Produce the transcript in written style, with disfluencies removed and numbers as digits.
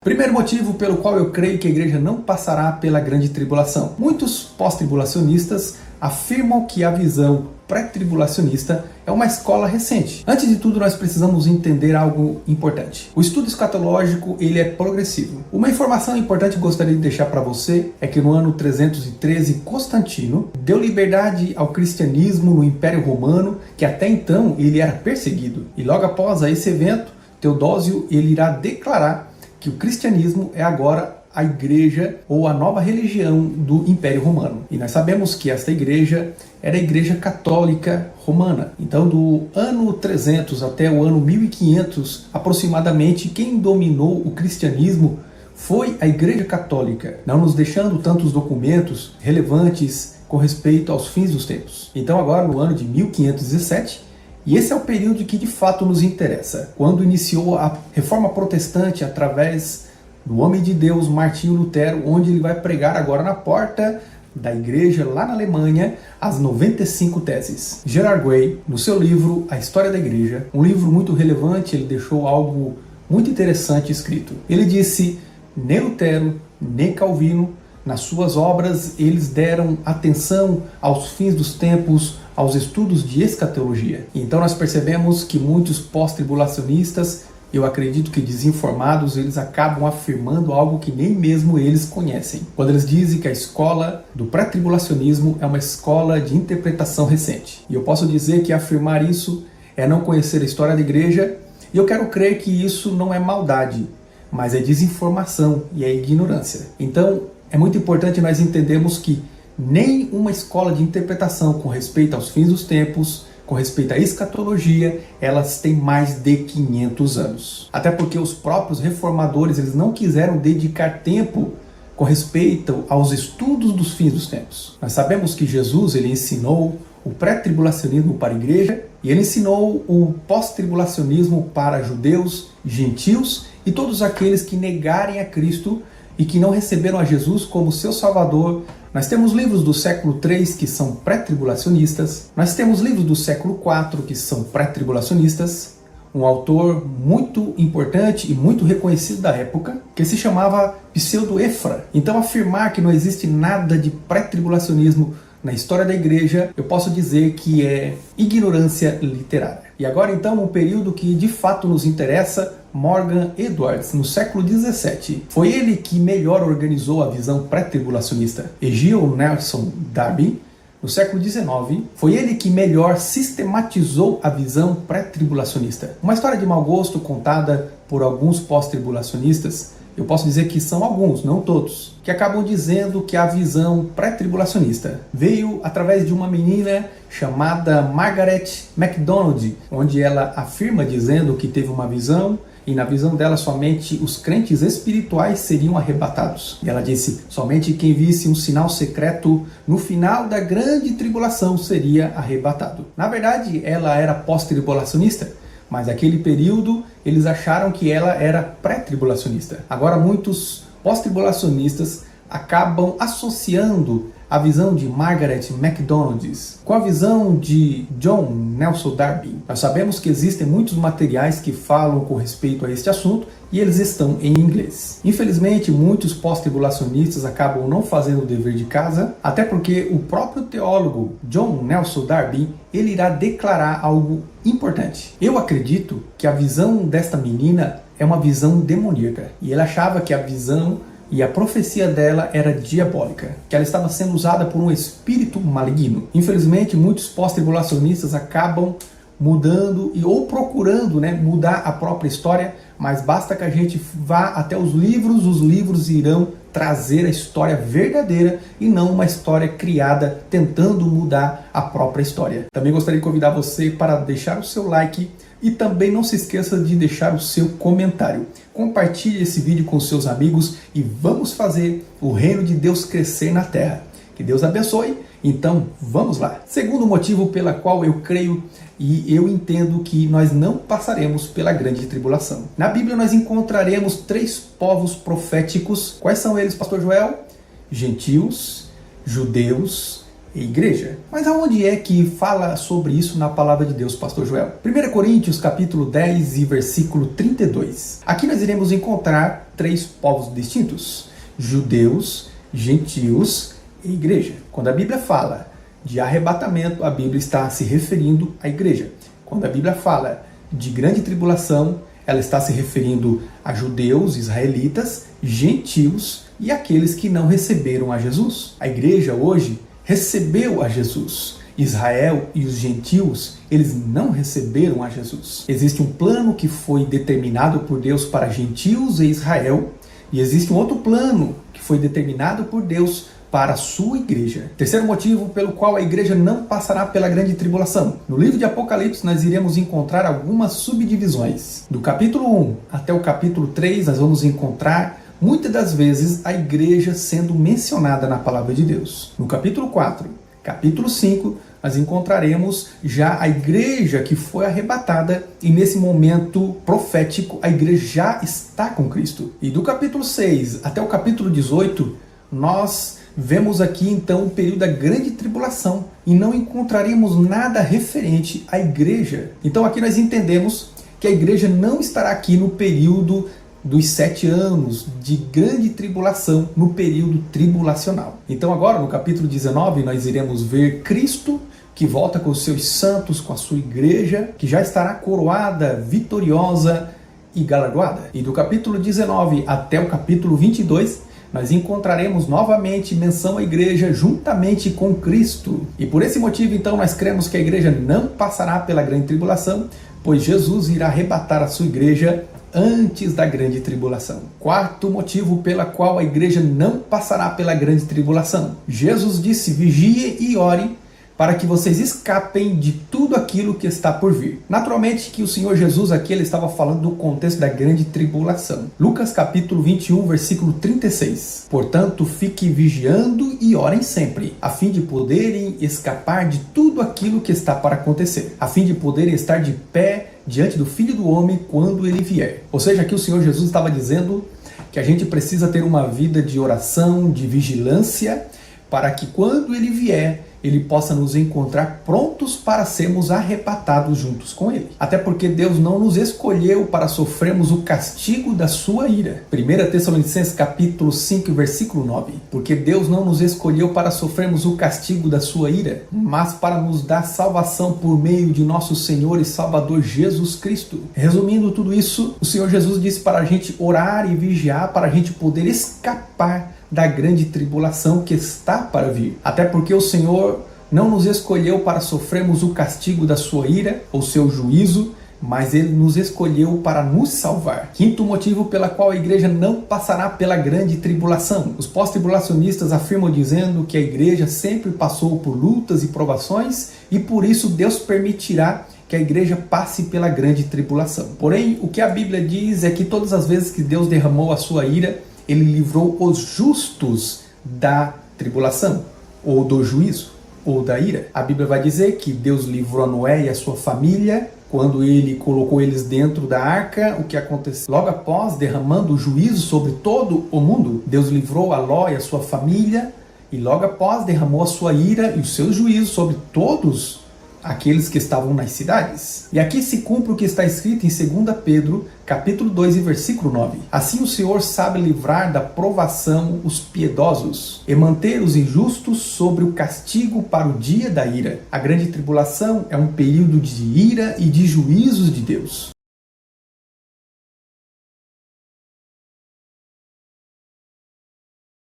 Primeiro motivo pelo qual eu creio que a igreja não passará pela grande tribulação. Muitos pós-tribulacionistas afirmam que a visão pré-tribulacionista é uma escola recente. Antes de tudo, nós precisamos entender algo importante. O estudo escatológico, ele é progressivo. Uma informação importante que eu gostaria de deixar para você é que no ano 313, Constantino deu liberdade ao cristianismo no Império Romano, que até então ele era perseguido. E logo após esse evento, Teodósio ele irá declarar que o cristianismo é agora a igreja ou a nova religião do Império Romano. E nós sabemos que esta igreja era a igreja católica romana. Então, do ano 300 até o ano 1500, aproximadamente, quem dominou o cristianismo foi a igreja católica, não nos deixando tantos documentos relevantes com respeito aos fins dos tempos. Então, agora no ano de 1517, e esse é o período que de fato nos interessa, quando iniciou a Reforma Protestante através do homem de Deus, Martinho Lutero, onde ele vai pregar agora na porta da igreja lá na Alemanha as 95 teses. Gerard Way, no seu livro A História da Igreja, um livro muito relevante, ele deixou algo muito interessante escrito. Ele disse: nem Lutero, nem Calvino, nas suas obras, eles deram atenção aos fins dos tempos, aos estudos de escatologia. Então nós percebemos que muitos pós-tribulacionistas, eu acredito que desinformados, eles acabam afirmando algo que nem mesmo eles conhecem. Quando eles dizem que a escola do pré-tribulacionismo é uma escola de interpretação recente. E eu posso dizer que afirmar isso é não conhecer a história da igreja, e eu quero crer que isso não é maldade, mas é desinformação e é ignorância. Então, é muito importante nós entendermos que nem uma escola de interpretação com respeito aos fins dos tempos, com respeito à escatologia, elas têm mais de 500 anos. Até porque os próprios reformadores, eles não quiseram dedicar tempo com respeito aos estudos dos fins dos tempos. Nós sabemos que Jesus, ele ensinou o pré-tribulacionismo para a igreja, e ele ensinou o pós-tribulacionismo para judeus, gentios e todos aqueles que negarem a Cristo e que não receberam a Jesus como seu Salvador. Nós temos livros do século III que são pré-tribulacionistas, nós temos livros do século IV que são pré-tribulacionistas, um autor muito importante e muito reconhecido da época, que se chamava Pseudo-Efra. Então, afirmar que não existe nada de pré-tribulacionismo na história da igreja, eu posso dizer que é ignorância literária. E agora então, um período que de fato nos interessa, Morgan Edwards, no século XVII. Foi ele que melhor organizou a visão pré-tribulacionista. Eugene Nelson Darby, no século XIX, foi ele que melhor sistematizou a visão pré-tribulacionista. Uma história de mau gosto contada por alguns pós-tribulacionistas, eu posso dizer que são alguns, não todos, que acabam dizendo que a visão pré-tribulacionista veio através de uma menina chamada Margaret MacDonald, onde ela afirma dizendo que teve uma visão, e na visão dela somente os crentes espirituais seriam arrebatados. E ela disse, somente quem visse um sinal secreto no final da grande tribulação seria arrebatado. Na verdade, ela era pós-tribulacionista, mas naquele período eles acharam que ela era pré-tribulacionista. Agora muitos pós-tribulacionistas acabam associando a visão de Margaret MacDonald com a visão de John Nelson Darby. Nós sabemos que existem muitos materiais que falam com respeito a este assunto e eles estão em inglês. Infelizmente, muitos pós-tribulacionistas acabam não fazendo o dever de casa, até porque o próprio teólogo John Nelson Darby, ele irá declarar algo importante. Eu acredito que a visão desta menina é uma visão demoníaca, e ele achava que a visão e a profecia dela era diabólica, que ela estava sendo usada por um espírito maligno. Infelizmente, muitos pós-tribulacionistas acabam mudando ou procurando mudar a própria história, mas basta que a gente vá até os livros irão trazer a história verdadeira e não uma história criada tentando mudar a própria história. Também gostaria de convidar você para deixar o seu like e também não se esqueça de deixar o seu comentário. Compartilhe esse vídeo com seus amigos e vamos fazer o reino de Deus crescer na terra. Que Deus abençoe. Então, vamos lá. Segundo motivo pela qual eu creio e eu entendo que nós não passaremos pela grande tribulação. Na Bíblia nós encontraremos 3 povos proféticos. Quais são eles, Pastor Joel? Gentios, judeus e igreja. Mas aonde é que fala sobre isso na palavra de Deus, pastor Joel? 1 Coríntios capítulo 10 e versículo 32. Aqui nós iremos encontrar 3 povos distintos: judeus, gentios e igreja. Quando a Bíblia fala de arrebatamento, a Bíblia está se referindo à igreja. Quando a Bíblia fala de grande tribulação, ela está se referindo a judeus, israelitas, gentios e aqueles que não receberam a Jesus. A igreja hoje recebeu a Jesus. Israel e os gentios, eles não receberam a Jesus. Existe um plano que foi determinado por Deus para gentios e Israel, e existe um outro plano que foi determinado por Deus para a sua igreja. Terceiro motivo pelo qual a igreja não passará pela grande tribulação. No livro de Apocalipse nós iremos encontrar algumas subdivisões. Do capítulo 1 até o capítulo 3 nós vamos encontrar muitas das vezes a igreja sendo mencionada na palavra de Deus. No capítulo 4, capítulo 5, nós encontraremos já a igreja que foi arrebatada e nesse momento profético a igreja já está com Cristo. E do capítulo 6 até o capítulo 18, nós vemos aqui então o período da grande tribulação e não encontraremos nada referente à igreja. Então aqui nós entendemos que a igreja não estará aqui no período dos 7 anos de grande tribulação, no período tribulacional. Então agora no capítulo 19 nós iremos ver Cristo que volta com os seus santos, com a sua igreja, que já estará coroada, vitoriosa e galardoada. E do capítulo 19 até o capítulo 22 nós encontraremos novamente menção à igreja juntamente com Cristo. E por esse motivo, então, nós cremos que a igreja não passará pela grande tribulação, pois Jesus irá arrebatar a sua igreja antes da grande tribulação. Quarto motivo pela qual a igreja não passará pela grande tribulação. Jesus disse: vigie e ore, para que vocês escapem de tudo aquilo que está por vir. Naturalmente que o Senhor Jesus aqui ele estava falando do contexto da grande tribulação. Lucas capítulo 21, versículo 36. Portanto, fiquem vigiando e orem sempre, a fim de poderem escapar de tudo aquilo que está para acontecer, a fim de poderem estar de pé diante do Filho do Homem quando ele vier. Ou seja, aqui o Senhor Jesus estava dizendo que a gente precisa ter uma vida de oração, de vigilância, para que quando ele vier, ele possa nos encontrar prontos para sermos arrebatados juntos com ele. Até porque Deus não nos escolheu para sofrermos o castigo da sua ira. 1 Tessalonicenses capítulo 5, versículo 9. Porque Deus não nos escolheu para sofrermos o castigo da sua ira, mas para nos dar salvação por meio de nosso Senhor e Salvador Jesus Cristo. Resumindo tudo isso, o Senhor Jesus disse para a gente orar e vigiar, para a gente poder escapar da grande tribulação que está para vir. Até porque o Senhor não nos escolheu para sofrermos o castigo da sua ira ou seu juízo, mas Ele nos escolheu para nos salvar. Quinto motivo pela qual a igreja não passará pela grande tribulação. Os pós-tribulacionistas afirmam dizendo que a igreja sempre passou por lutas e provações e por isso Deus permitirá que a igreja passe pela grande tribulação. Porém, o que a Bíblia diz é que todas as vezes que Deus derramou a sua ira, Ele livrou os justos da tribulação, ou do juízo, ou da ira. A Bíblia vai dizer que Deus livrou a Noé e a sua família, quando ele colocou eles dentro da arca. O que aconteceu? Logo após, derramando o juízo sobre todo o mundo, Deus livrou a Ló e a sua família, e logo após derramou a sua ira e o seu juízo sobre todos aqueles que estavam nas cidades. E aqui se cumpre o que está escrito em 2 Pedro, capítulo 2 e versículo 9. Assim o Senhor sabe livrar da provação os piedosos e manter os injustos sobre o castigo para o dia da ira. A grande tribulação é um período de ira e de juízos de Deus.